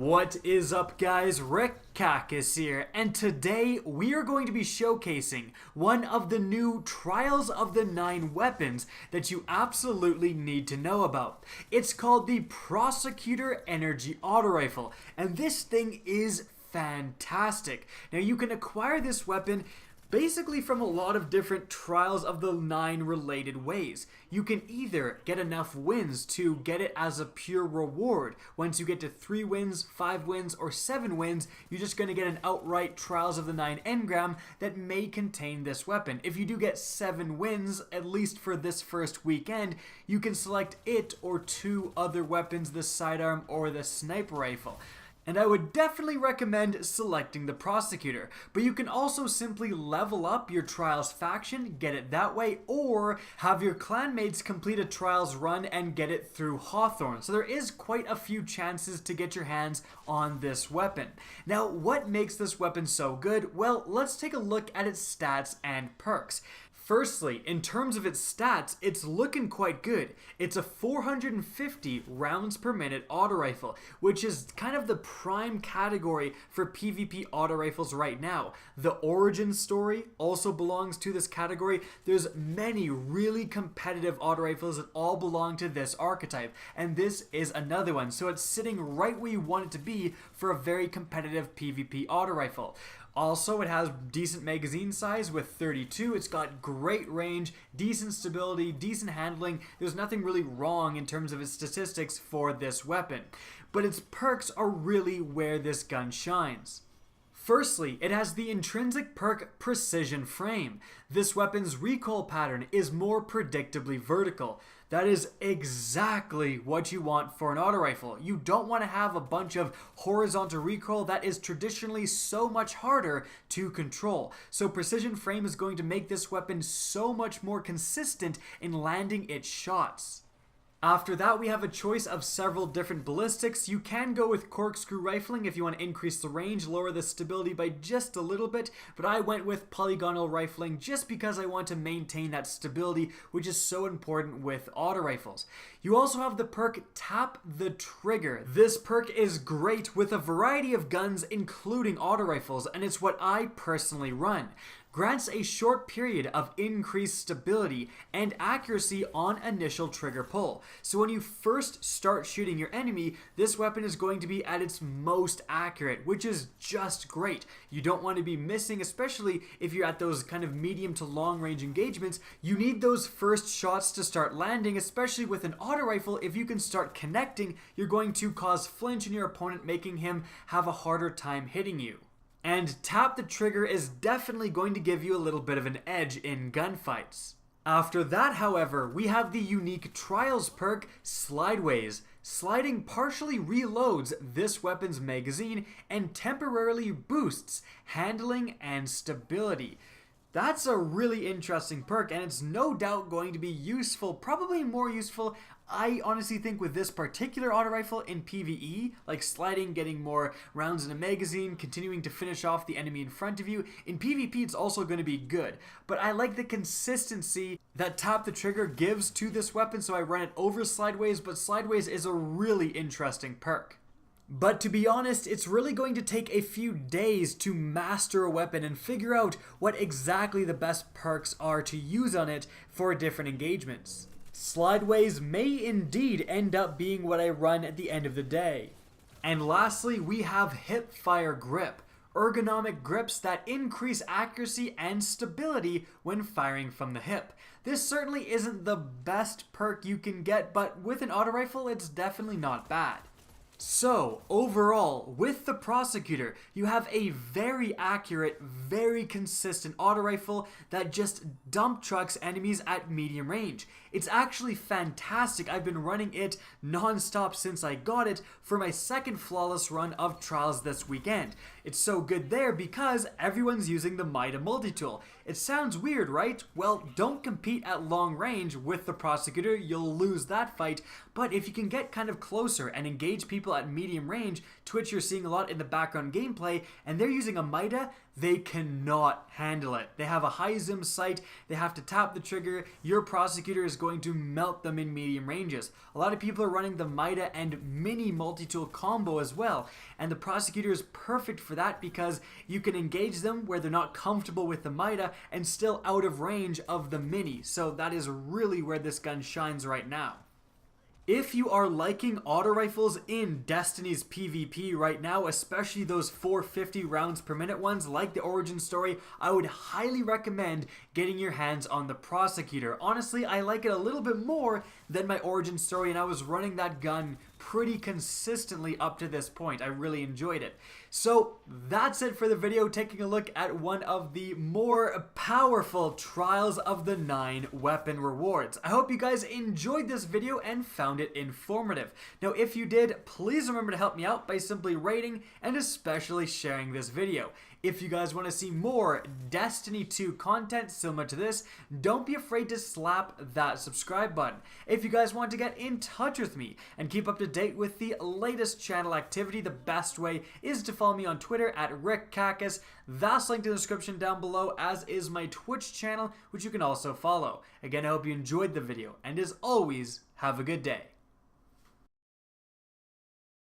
What is up, guys? Rick Kakis here, and today we are going to be showcasing one of the new Trials of the 9 weapons that you absolutely need to know about. It's called the Prosecutor Energy Auto Rifle, and this thing is fantastic. Now, you can acquire this weapon basically from a lot of different Trials of the 9 related ways. You can either get enough wins to get it as a pure reward. Once you get to 3 wins, 5 wins, or 7 wins, you're just going to get an outright Trials of the 9 engram that may contain this weapon. If you do get 7 wins, at least for this first weekend, you can select it or 2 other weapons, the sidearm or the sniper rifle. And I would definitely recommend selecting the Prosecutor, but you can also simply level up your Trials faction, get it that way, or have your clanmates complete a Trials run and get it through Hawthorne. So there is quite a few chances to get your hands on this weapon. Now, what makes this weapon so good? Well, let's take a look at its stats and perks. Firstly, in terms of its stats, it's looking quite good. It's a 450 rounds per minute auto rifle, which is kind of the prime category for PvP auto rifles right now. The origin story also belongs to this category. There's many really competitive auto rifles that all belong to this archetype, and this is another one. So it's sitting right where you want it to be for a very competitive PvP auto rifle. Also, it has decent magazine size with 32. It's got great range, decent stability, decent handling. There's nothing really wrong in terms of its statistics for this weapon. But its perks are really where this gun shines. Firstly, it has the intrinsic perk Precision Frame. This weapon's recoil pattern is more predictably vertical. That is exactly what you want for an auto rifle. You don't want to have a bunch of horizontal recoil that is traditionally so much harder to control. So Precision Frame is going to make this weapon so much more consistent in landing its shots. After that, we have a choice of several different ballistics. You can go with corkscrew rifling if you want to increase the range, lower the stability by just a little bit, but I went with polygonal rifling just because I want to maintain that stability, which is so important with auto rifles. You also have the perk Tap the Trigger. This perk is great with a variety of guns, including auto rifles, and it's what I personally run. Grants a short period of increased stability and accuracy on initial trigger pull. So when you first start shooting your enemy, this weapon is going to be at its most accurate, which is just great. You don't want to be missing, especially if you're at those kind of medium to long range engagements. You need those first shots to start landing, especially with an auto rifle. If you can start connecting, you're going to cause flinch in your opponent, making him have a harder time hitting you. And Tap the Trigger is definitely going to give you a little bit of an edge in gunfights. After that, however, we have the unique Trials perk, Slideways. Sliding partially reloads this weapon's magazine and temporarily boosts handling and stability. That's a really interesting perk, and it's no doubt going to be useful, probably more useful, I honestly think, with this particular auto rifle in PvE, like sliding, getting more rounds in a magazine, continuing to finish off the enemy in front of you. In PvP, it's also going to be good, but I like the consistency that Tap the Trigger gives to this weapon, so I run it over Slideways, but Slideways is a really interesting perk. But to be honest, it's really going to take a few days to master a weapon and figure out what exactly the best perks are to use on it for different engagements. Slideways may indeed end up being what I run at the end of the day. And lastly, we have Hip Fire Grip. Ergonomic grips that increase accuracy and stability when firing from the hip. This certainly isn't the best perk you can get, but with an auto rifle, it's definitely not bad. So, overall, with the Prosecutor, you have a very accurate, very consistent auto rifle that just dump trucks enemies at medium range. It's actually fantastic. I've been running it non-stop since I got it for my second flawless run of Trials this weekend. It's so good there because everyone's using the Mida multi-tool. It sounds weird, right? Well, don't compete at long range with the Prosecutor, you'll lose that fight, but if you can get kind of closer and engage people people at medium range, Twitch you're seeing a lot in the background gameplay, and they're using a Mida, they cannot handle it. They have a high zoom sight, they have to tap the trigger, your Prosecutor is going to melt them in medium ranges. A lot of people are running the Mida and mini multi-tool combo as well, and the Prosecutor is perfect for that because you can engage them where they're not comfortable with the Mida and still out of range of the mini. So that is really where this gun shines right now. If you are liking auto rifles in Destiny's PvP right now, especially those 450 rounds per minute ones like the Origin Story, I would highly recommend getting your hands on the Prosecutor. Honestly, I like it a little bit more than my Origin Story, and I was running that gun pretty consistently up to this point. I really enjoyed it. So that's it for the video, taking a look at one of the more powerful Trials of the 9 weapon rewards. I hope you guys enjoyed this video and found it informative. Now if you did, please remember to help me out by simply rating and especially sharing this video. If you guys want to see more Destiny 2 content similar to this, don't be afraid to slap that subscribe button. If you guys want to get in touch with me and keep up to date with the latest channel activity, the best way is to follow me on Twitter at RickKakis. That's linked in the description down below, as is my Twitch channel, which you can also follow. Again, I hope you enjoyed the video, and as always, have a good day.